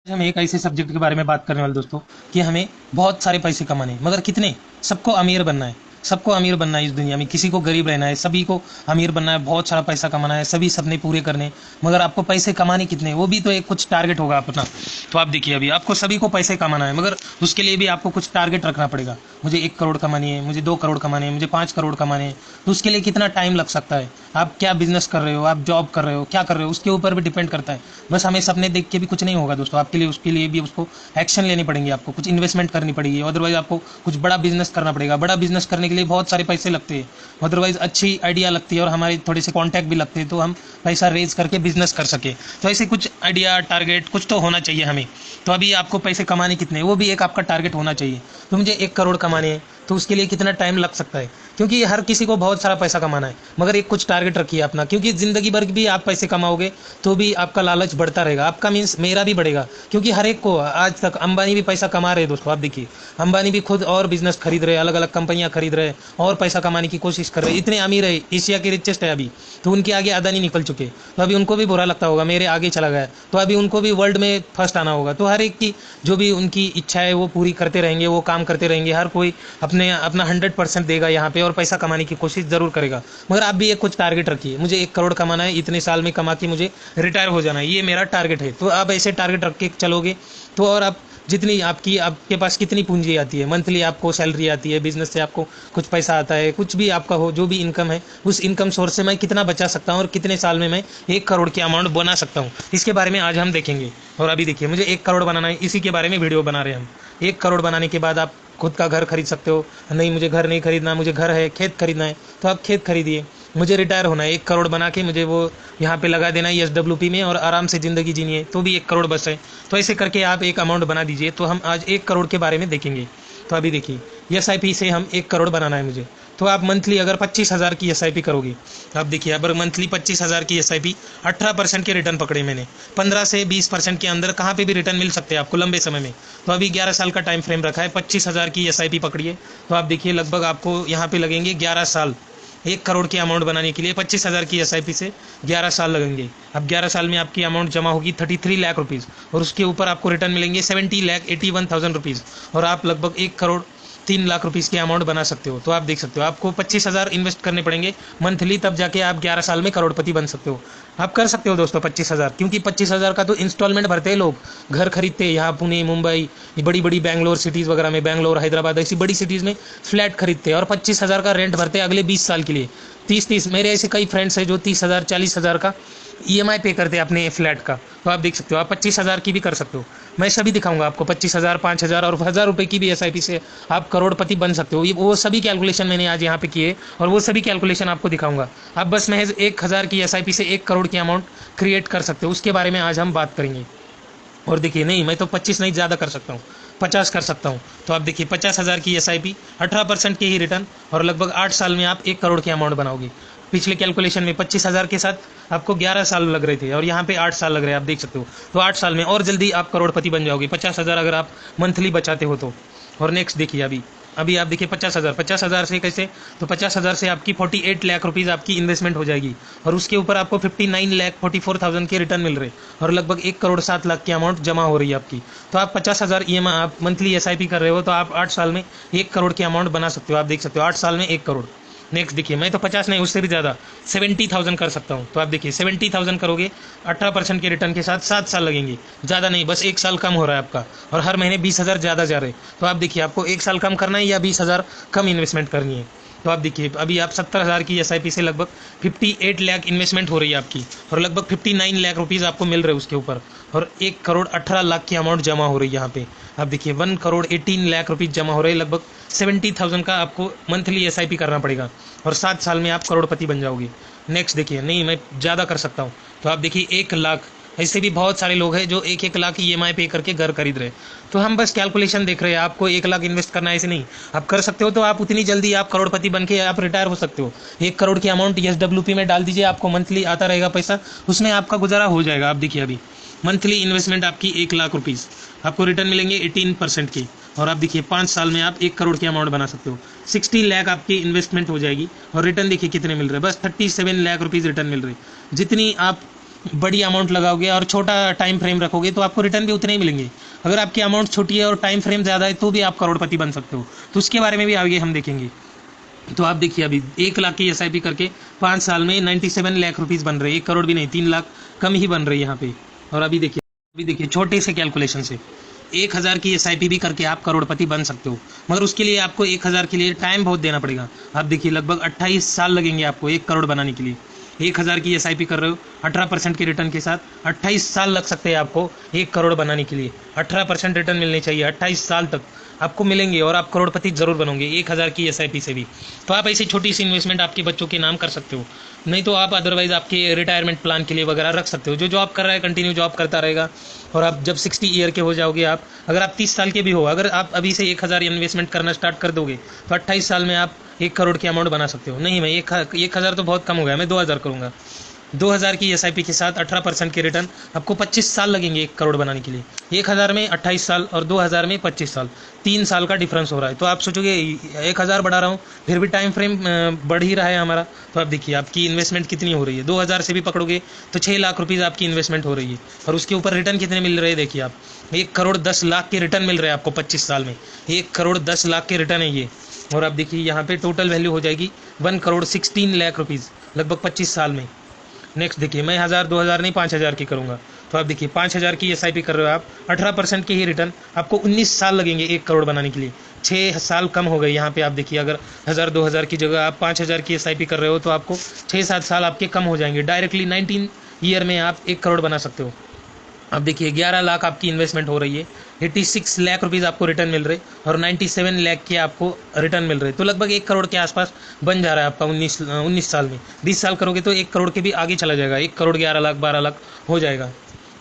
हम एक ऐसे सब्जेक्ट के बारे में बात करने वाले दोस्तों कि हमें बहुत सारे पैसे कमाने हैं, मगर कितने? सबको अमीर बनना है। सबको अमीर बनना है इस दुनिया में, किसी को गरीब रहना है, सभी को अमीर बनना है, बहुत सारा पैसा कमाना है, सभी सपने पूरे करने हैं। मगर आपको पैसे कमाने कितने, वो भी तो एक कुछ टारगेट होगा अपना। तो आप देखिए, अभी आपको सभी को पैसे कमाना है, मगर उसके लिए भी आपको कुछ टारगेट रखना पड़ेगा। मुझे 1 करोड़ कमानी है, मुझे 2 करोड़ कमाने हैं, मुझे 5 करोड़ कमाने हैं। तो उसके लिए कितना टाइम लग सकता है? आप क्या बिजनेस कर रहे हो, आप जॉब कर रहे हो, क्या कर रहे हो, उसके ऊपर भी डिपेंड करता है। बस हमें सपने देख के भी कुछ नहीं होगा दोस्तों, आपके लिए उसके लिए भी उसको एक्शन लेनी पड़ेंगे, आपको कुछ इन्वेस्टमेंट करनी पड़ेगी। अदरवाइज आपको कुछ बड़ा बिजनेस करना पड़ेगा। बड़ा बिजनेस करने के लिए बहुत सारे पैसे लगते हैं, अदरवाइज अच्छी आइडिया लगती है और हमारे थोड़े से कॉन्टैक्ट भी लगते हैं, तो हम पैसा रेज करके बिजनेस कर सके। तो ऐसे कुछ आइडिया, टारगेट कुछ तो होना चाहिए हमें। तो अभी आपको पैसे कमाने कितने, वो भी एक आपका टारगेट होना चाहिए। तो मुझे 1 करोड़ कमाने हैं, तो उसके लिए कितना टाइम लग सकता है? क्योंकि हर किसी को बहुत सारा पैसा कमाना है, मगर एक कुछ टारगेट रखिए अपना, क्योंकि ज़िंदगी भर भी आप पैसे कमाओगे तो भी आपका लालच बढ़ता रहेगा, आपका मीन्स मेरा भी बढ़ेगा। क्योंकि हर एक को आज तक अंबानी भी पैसा कमा रहे हैं दोस्तों। आप देखिए, अंबानी भी खुद और बिजनेस खरीद रहे हैं, अलग अलग कंपनियां खरीद रहे हैं और पैसा कमाने की कोशिश कर रहे हैं। इतने अमीर है, एशिया के रिचेस्ट है अभी। तो उनके आगे अदानी निकल चुके, तो अभी उनको भी बुरा लगता होगा मेरे आगे चला गया, तो अभी उनको भी वर्ल्ड में फर्स्ट आना होगा। तो हर एक की जो भी उनकी इच्छा है वो पूरी करते रहेंगे, वो काम करते रहेंगे। हर कोई अपना 100% देगा यहाँ पे और पैसा कमाने की कोशिश जरूर करेगा। मगर आप भी एक कुछ टारगेट रखिए, मुझे 1 करोड़ कमाना है, इतने साल में कमा के मुझे रिटायर हो जाना है, ये मेरा टारगेट है। तो आप ऐसे टारगेट रख के चलोगे तो, और आप जितनी आपके पास कितनी पूंजी आती है, मंथली आपको सैलरी आती है, बिजनेस से आपको कुछ पैसा आता है, कुछ भी आपका हो, जो भी इनकम है, उस इनकम सोर्स से मैं कितना बचा सकता हूँ और कितने साल में मैं 1 करोड़ की अमाउंट बना सकता हूँ, इसके बारे में आज हम देखेंगे। और अभी देखिए, मुझे 1 करोड़ बनाना है, इसी के बारे में वीडियो बना रहे हैं हम। 1 करोड़ बनाने के बाद आप खुद का घर खरीद सकते हो। नहीं, मुझे घर नहीं खरीदना, मुझे घर है, खेत खरीदना है, तो आप खेत खरीदिए। मुझे रिटायर होना है, 1 करोड़ बना के मुझे वो यहाँ पे लगा देना है SWP में और आराम से ज़िंदगी जीनी है, तो भी 1 करोड़ बस है। तो ऐसे करके आप एक अमाउंट बना दीजिए। तो हम आज 1 करोड़ के बारे में देखेंगे। तो अभी देखिए, SIP से हम 1 करोड़ बनाना है मुझे। तो आप मंथली अगर 25,000 की SIP करोगे, आप देखिए, अगर मंथली 25,000 की SIP, 18% के रिटर्न पकड़े मैंने। 15 से 20% के अंदर कहाँ पे भी रिटर्न मिल सकते हैं आपको लंबे समय में। तो अभी 11 साल का टाइम फ्रेम रखा है, 25,000 की SIP पकड़िए। तो आप देखिए, लगभग आपको यहाँ पे लगेंगे 11 साल। 1 करोड़ की अमाउंट बनाने के लिए 25,000 की SIP से 11 साल लगेंगे। अब 11 साल में आपकी अमाउंट जमा होगी 33 लाख रुपीज़, और उसके ऊपर आपको रिटर्न मिलेंगे 70,81,000 रुपीज़, और आप लगभग 1 करोड़ 3 लाख रुपीज़ की अमाउंट बना सकते हो। तो आप देख सकते हो, आपको 25,000 इन्वेस्ट करने पड़ेंगे मंथली, तब जाके आप 11 साल में करोड़पति बन सकते हो। आप कर सकते हो दोस्तों 25,000, क्योंकि 25,000 का तो इंस्टॉलमेंट भरते हैं लोग, घर खरीदते हैं यहाँ पुणे, मुंबई, बड़ी बड़ी बैंगलोर सिटीज़ वगैरह में, बैंगलोर, हैदराबाद, ऐसी बड़ी सिटीज़ में फ्लैट खरीदते हैं और 25,000 का रेंट भरते हैं अगले 20 साल के लिए। 30 मेरे ऐसे कई फ्रेंड्स हैं जो 30,000 40,000 का EMI पे करते हैं अपने फ्लैट का। तो आप देख सकते हो, आप 25,000 की भी कर सकते हो। मैं सभी दिखाऊंगा आपको, 25,000, 5,000 और 1,000 रुपये की भी SIP से आप करोड़पति बन सकते हो। ये वो सभी कैलकुलेशन मैंने आज यहाँ पे किए और वो सभी कैलकुलेशन आपको दिखाऊंगा। आप बस महज 1,000 की SIP से 1 करोड़ की अमाउंट क्रिएट कर सकते हो, उसके बारे में आज हम बात करेंगे। और देखिए, नहीं मैं तो 25 नहीं, ज़्यादा कर सकता हूँ, 50 कर सकता हूँ। तो आप देखिए, 50,000 की SIP, 18% के ही रिटर्न, और लगभग 8 साल में आप 1 करोड़ की अमाउंट बनाओगे। पिछले कैलकुलेशन में 25,000 के साथ आपको 11 साल लग रहे थे और यहाँ पे 8 साल लग रहे हैं, आप देख सकते हो। तो 8 साल में और जल्दी आप करोड़पति बन जाओगे, 50,000 अगर आप मंथली बचाते हो तो। और नेक्स्ट देखिए, अभी आप देखिए 50,000 से कैसे? तो 50,000 से आपकी 48 लाख रुपीज़ आपकी इन्वेस्टमेंट हो जाएगी, और उसके ऊपर आपको 59,44,000 के रिटर्न मिल रहे, और लगभग 1,07,00,000 की अमाउंट जमा हो रही है आपकी। तो आप 50,000 EMI आप मंथली SIP कर रहे हो, तो आप 8 साल में 1 करोड़ की अमाउंट बना सकते हो। आप देख सकते हो, 8 साल में 1 करोड़। नेक्स्ट देखिए, मैं तो 50 नहीं, उससे भी ज़्यादा 70,000 कर सकता हूँ। तो आप देखिए, 70,000 करोगे 18% के रिटर्न के साथ, 7 साल लगेंगे, ज़्यादा नहीं, बस 1 साल कम हो रहा है आपका, और हर महीने 20,000 ज़्यादा जा रहे। तो आप देखिए, आपको 1 साल कम करना है या 20,000 कम इन्वेस्टमेंट करनी है। तो आप देखिए, अभी आप 70,000 की SIP से लगभग 58 लाख इन्वेस्टमेंट हो रही है आपकी, और लगभग 59 लाख रुपीज़ आपको मिल रहे हैं उसके ऊपर, और 1,18,00,000 की अमाउंट जमा हो रही है यहाँ पे। आप देखिए, 1,18,00,000 रुपीज़ जमा हो रहे हैं, लगभग 70,000 का आपको मंथली SIP करना पड़ेगा, और 7 साल में आप करोड़पति बन जाओगे। नेक्स्ट देखिए, नहीं मैं ज़्यादा कर सकता हूँ। तो आप देखिए, 1 लाख, ऐसे भी बहुत सारे लोग हैं जो 1-1 लाख EMI पे करके घर खरीद रहे हैं। तो हम बस कैलकुलेशन देख रहे हैं, आपको 1 लाख इन्वेस्ट करना है ऐसे नहीं, आप कर सकते हो। तो आप उतनी जल्दी आप करोड़पति बन के आप रिटायर हो सकते हो। 1 करोड़ की अमाउंट SWP में डाल दीजिए, आपको मंथली आता रहेगा पैसा, उसमें आपका गुजारा हो जाएगा। आप देखिए, अभी मंथली इन्वेस्टमेंट आपकी 1 लाख रुपीज़, आपको रिटर्न मिलेंगे 18% की, और आप देखिए 5 साल में आप 1 करोड़ की अमाउंट बना सकते हो। 60 लाख आपकी इन्वेस्टमेंट हो जाएगी, और रिटर्न देखिए कितने मिल रहे हैं, बस 37 लाख रुपीज़ रिटर्न मिल रहे हैं। जितनी आप बड़ी अमाउंट लगाओगे और छोटा टाइम फ्रेम रखोगे तो आपको रिटर्न भी उतने ही मिलेंगे। अगर आपकी अमाउंट छोटी है और टाइम फ्रेम ज़्यादा है तो भी आप करोड़पति बन सकते हो। तो उसके बारे में भी आगे हम देखेंगे। तो आप देखिए अभी 1 लाख की SIP करके 5 साल में 97 लाख रुपीज़ बन रहे हैं। 1 करोड़ भी नहीं, 3 लाख कम ही बन रही है यहाँ पे। और अभी देखिए छोटे से कैलकुलेशन से 1000 की SIP भी करके आप करोड़पति बन सकते हो, मगर उसके लिए आपको 1000 के लिए टाइम बहुत देना पड़ेगा। आप देखिए लगभग 28 साल लगेंगे आपको 1 करोड़ बनाने के लिए। 1000 की SIP कर रहे हो 18% के रिटर्न के साथ, 28 साल लग सकते हैं आपको 1 करोड़ बनाने के लिए। 18% रिटर्न मिलने चाहिए, 28 साल तक आपको मिलेंगे और आप करोड़पति जरूर बनोगे 1000 की SIP से भी। तो आप ऐसी छोटी सी इन्वेस्टमेंट आपके बच्चों के नाम कर सकते हो, नहीं तो आप अदरवाइज आपके रिटायरमेंट प्लान के लिए वगैरह रख सकते हो। जो जॉब कर रहा है कंटिन्यू जॉब करता रहेगा, और आप जब 60 ईयर के हो जाओगे, आप अगर आप 30 साल के भी हो, अगर आप अभी से 1000 इन्वेस्टमेंट करना स्टार्ट कर दोगे तो 28 साल में आप 1 करोड़ की अमाउंट बना सकते हो। नहीं, मैं 1000 तो बहुत कम हो गया, मैं 2000 करूँगा। 2000 की SIP के साथ 18% के रिटर्न, आपको 25 साल लगेंगे 1 करोड़ बनाने के लिए। 1000 में 28 साल और 2000 में 25 साल, 3 साल का डिफरेंस हो रहा है। तो आप सोचोगे 1000 बढ़ा रहा हूँ फिर भी टाइम फ्रेम बढ़ ही रहा है हमारा। तो आप देखिए आपकी इन्वेस्टमेंट कितनी हो रही है। 2000 से भी पकड़ोगे तो 6 लाख रुपीज़ आपकी इन्वेस्टमेंट हो रही है, और उसके ऊपर रिटर्न कितने मिल रहे हैं देखिए आप। 1 करोड़ 10 लाख के रिटर्न मिल रहे हैं आपको 25 साल में। 1 करोड़ 10 लाख के रिटर्न है ये। और आप देखिए यहाँ पे टोटल वैल्यू हो जाएगी 1 करोड़ 16 लाख रुपीज़ लगभग 25 साल में। नेक्स्ट देखिए मैं 1000 2000 नहीं 5000 की करूँगा। तो आप देखिए 5000 की SIP कर रहे हो आप, 18% के ही रिटर्न, आपको 19 साल लगेंगे 1 करोड़ बनाने के लिए। 6 साल कम हो गए यहाँ पे। आप देखिए अगर 1000 2000 की जगह आप 5000 की SIP कर रहे हो तो आपको 6-7 साल आपके कम हो जाएंगे। डायरेक्टली 19 ईयर में आप 1 करोड़ बना सकते हो। अब देखिए 11 लाख आपकी इन्वेस्टमेंट हो रही है, 86 लाख रुपीज़ आपको रिटर्न मिल रहे और 97 लाख के आपको रिटर्न मिल रहे। तो लगभग 1 करोड़ के आसपास बन जा रहा है आपका 19 साल में। 20 साल करोगे तो 1 करोड़ के भी आगे चला जाएगा, 1 करोड़ 11 लाख 12 लाख हो जाएगा।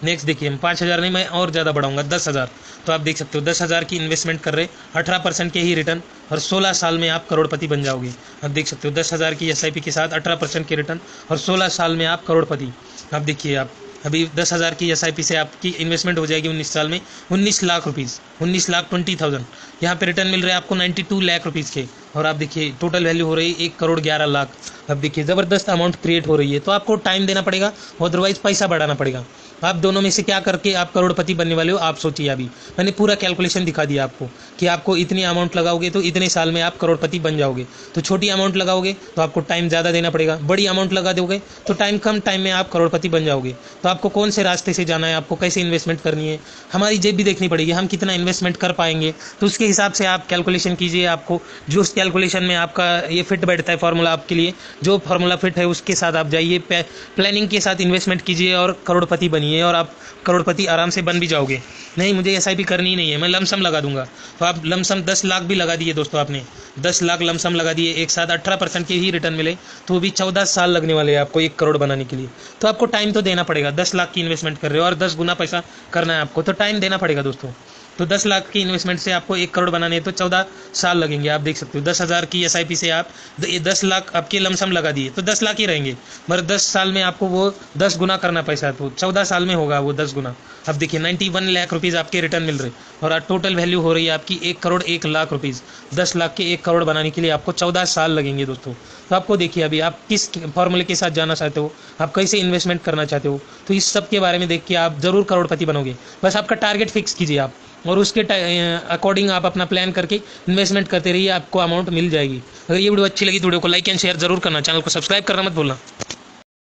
नेक्स्ट देखिए हम 5000 नहीं, मैं और ज़्यादा बढ़ाऊंगा 10,000। तो आप देख सकते हो 10,000 की इन्वेस्टमेंट कर रहे, 18% के ही रिटर्न, और 16 साल में आप करोड़पति बन जाओगे। आप देख सकते हो 10,000 की SIP के साथ 18% के रिटर्न और 16 साल में आप करोड़पति। आप देखिए आप अभी 10,000 की SIP से आपकी इन्वेस्टमेंट हो जाएगी 19 साल में 19 लाख रुपीज़, 19,20,000। यहाँ पे रिटर्न मिल रहे हैं आपको 92 लाख रुपीज़ के, और आप देखिए टोटल वैल्यू हो रही है 1 करोड़ 11 लाख। अब देखिए ज़बरदस्त अमाउंट क्रिएट हो रही है। तो आपको टाइम देना पड़ेगा, अदरवाइज पैसा बढ़ाना पड़ेगा। आप दोनों में से क्या करके आप करोड़पति बनने वाले हो, आप सोचिए। अभी मैंने पूरा कैलकुलेशन दिखा दिया आपको कि आपको इतनी अमाउंट लगाओगे तो इतने साल में आप करोड़पति बन जाओगे। तो छोटी अमाउंट लगाओगे तो आपको टाइम ज़्यादा देना पड़ेगा, बड़ी अमाउंट लगा दोगे तो कम टाइम में आप करोड़पति बन जाओगे। तो आपको कौन से रास्ते से जाना है, आपको कैसे इन्वेस्टमेंट करनी है, हमारी जेब भी देखनी पड़ेगी, हम कितना इन्वेस्टमेंट कर पाएंगे। तो उसके हिसाब से आप कैलकुलेशन कीजिए। आपको जो उस कैलकुलेशन में आपका ये फिट बैठता है फार्मूला आपके लिए, जो फार्मूला फिट है उसके साथ आप जाइए, प्लानिंग के साथ इन्वेस्टमेंट कीजिए और करोड़पति बनिए, और आप करोड़पति आराम से बन भी जाओगे। नहीं मुझे SIP करनी ही नहीं है, मैं लमसम लगा दूंगा। तो आप लमसम 10 लाख भी लगा दिए दोस्तों, आपने 10 लाख लमसम लगा दिए, एक साथ 18% के ही रिटर्न मिले, तो भी 14 साल लगने वाले हैं आपको 1 करोड़ बनाने के लिए। तो आपको टाइम तो देना पड़ेगा। 10 लाख की इन्वेस्टमेंट कर रहे हो और 10 गुना पैसा करना है आपको, तो टाइम देना पड़ेगा दोस्तों। तो 10 लाख की इन्वेस्टमेंट से आपको 1 करोड़ बनाने हैं तो 14 साल लगेंगे। आप देख सकते हो 10,000 की SIP से आप 10 लाख आपके लमसम लगा दिए तो 10 लाख ही रहेंगे, मगर 10 साल में आपको वो 10 गुना करना पैसा, तो 14 साल में होगा वो 10 गुना। अब देखिए 91 लाख रुपीज़ आपके रिटर्न मिल रहे, और टोटल वैल्यू हो रही है आपकी 1 करोड़ 1 लाख रुपीज़। 10 लाख के 1 करोड़ बनाने के लिए आपको 14 साल लगेंगे दोस्तों। तो आपको देखिए अभी आप किस फॉर्मूले के साथ जाना चाहते हो, आप कैसे इन्वेस्टमेंट करना चाहते हो, तो इस सब के बारे में देख के आप ज़रूर करोड़पति बनोगे। बस आपका टारगेट फिक्स कीजिए आप, और उसके अकॉर्डिंग आप अपना प्लान करके इन्वेस्टमेंट करते रहिए, आपको अमाउंट मिल जाएगी। अगर ये वीडियो अच्छी लगी तो वीडियो को लाइक एंड शेयर जरूर करना, चैनल को सब्सक्राइब करना मत भूलना।